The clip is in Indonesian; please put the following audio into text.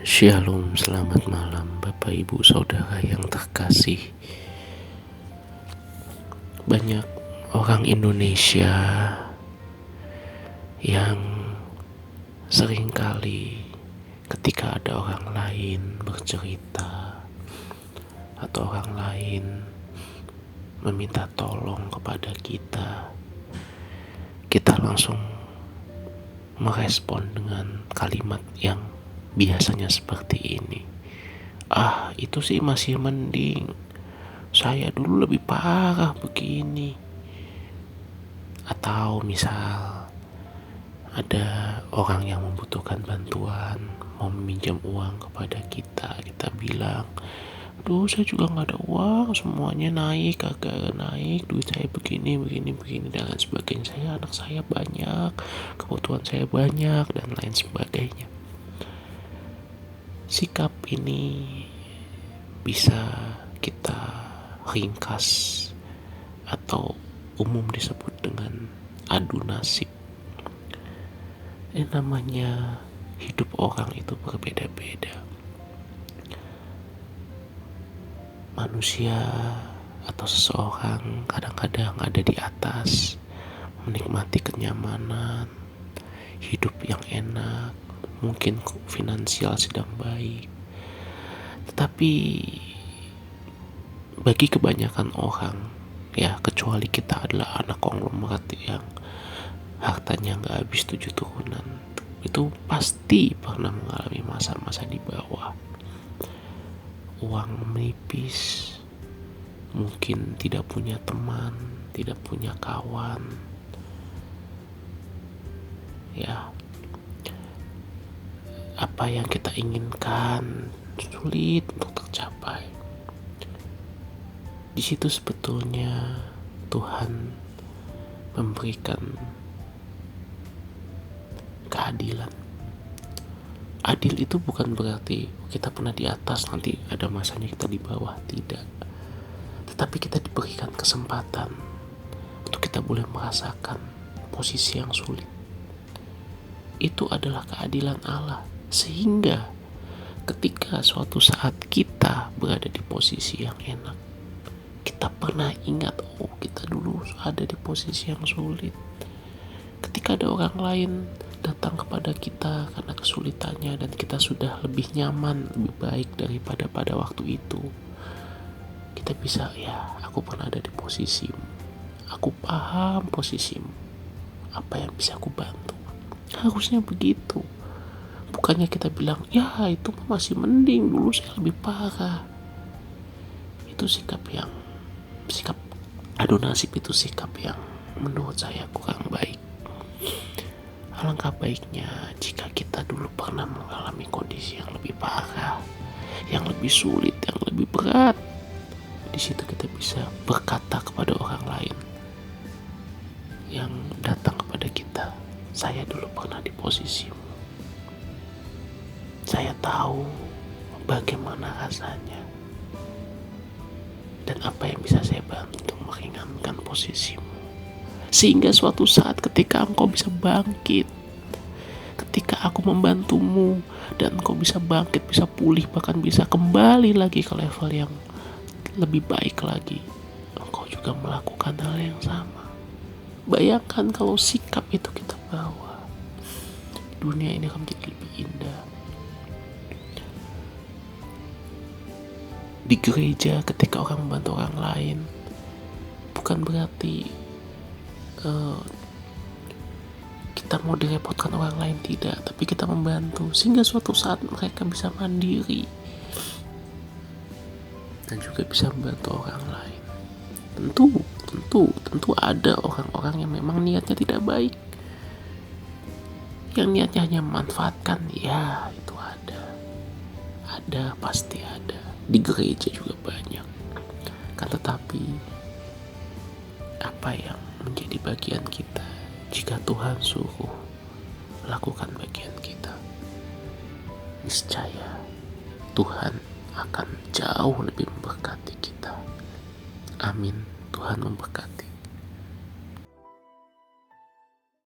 Shalom, selamat malam Bapak Ibu Saudara yang terkasih. Banyak orang Indonesia yang seringkali ketika ada orang lain bercerita atau orang lain meminta tolong kepada kita langsung merespon dengan kalimat yang biasanya seperti ini. Itu sih masih mending, saya dulu lebih parah begini. Atau misal ada orang yang membutuhkan bantuan, mau meminjam uang kepada kita bilang, saya juga gak ada uang, semuanya naik, kagak naik, duit saya begini, dan lain sebagainya. Anak saya banyak, kebutuhan saya banyak, dan lain sebagainya. Sikap ini bisa kita ringkas atau umum disebut dengan adu nasib. Namanya hidup orang itu berbeda-beda. Manusia atau seseorang kadang-kadang ada di atas, menikmati kenyamanan, hidup yang enak, mungkin finansial sedang baik. Tetapi bagi kebanyakan orang, kecuali kita adalah anak konglomerat yang hartanya gak habis 7 turunan, itu pasti pernah mengalami masa-masa di bawah. Uang menipis, mungkin tidak punya teman, tidak punya kawan. Apa yang kita inginkan sulit untuk tercapai. Di situ sebetulnya Tuhan memberikan keadilan. Adil itu bukan berarti kita pernah di atas, nanti ada masanya kita di bawah, tidak. Tetapi kita diberikan kesempatan untuk kita boleh merasakan posisi yang sulit. Itu adalah keadilan Allah. Sehingga ketika suatu saat kita berada di posisi yang enak, kita pernah ingat, kita dulu ada di posisi yang sulit. Ketika ada orang lain datang kepada kita karena kesulitannya dan kita sudah lebih nyaman, lebih baik daripada pada waktu itu, kita bisa, aku pernah ada di posisimu, aku paham posisimu, apa yang bisa aku bantu. Harusnya begitu. Bukannya kita bilang, itu masih mending, dulu saya lebih parah. Itu sikap adu nasib, itu sikap yang menurut saya kurang baik. Alangkah baiknya jika kita dulu pernah mengalami kondisi yang lebih parah, yang lebih sulit, yang lebih berat. Di situ kita bisa berkata kepada orang lain yang datang kepada kita, saya dulu pernah di posisimu. Saya tahu bagaimana rasanya dan apa yang bisa saya bantu meringankan posisimu. Sehingga suatu saat ketika engkau bisa bangkit, ketika aku membantumu dan engkau bisa bangkit, bisa pulih, bahkan bisa kembali lagi ke level yang lebih baik lagi, engkau juga melakukan hal yang sama. Bayangkan kalau sikap itu kita bawa, dunia ini akan menjadi lebih indah. Di gereja ketika orang membantu orang lain, bukan berarti kita mau direpotkan orang lain, tidak, tapi kita membantu sehingga suatu saat mereka bisa mandiri dan juga bisa membantu orang lain. Tentu ada orang-orang yang memang niatnya tidak baik, yang niatnya hanya memanfaatkan. Itu ada, pasti ada. Di gereja juga banyak. Tetapi apa yang menjadi bagian kita jika Tuhan suruh lakukan bagian kita? Niscaya Tuhan akan jauh lebih memberkati kita. Amin. Tuhan memberkati.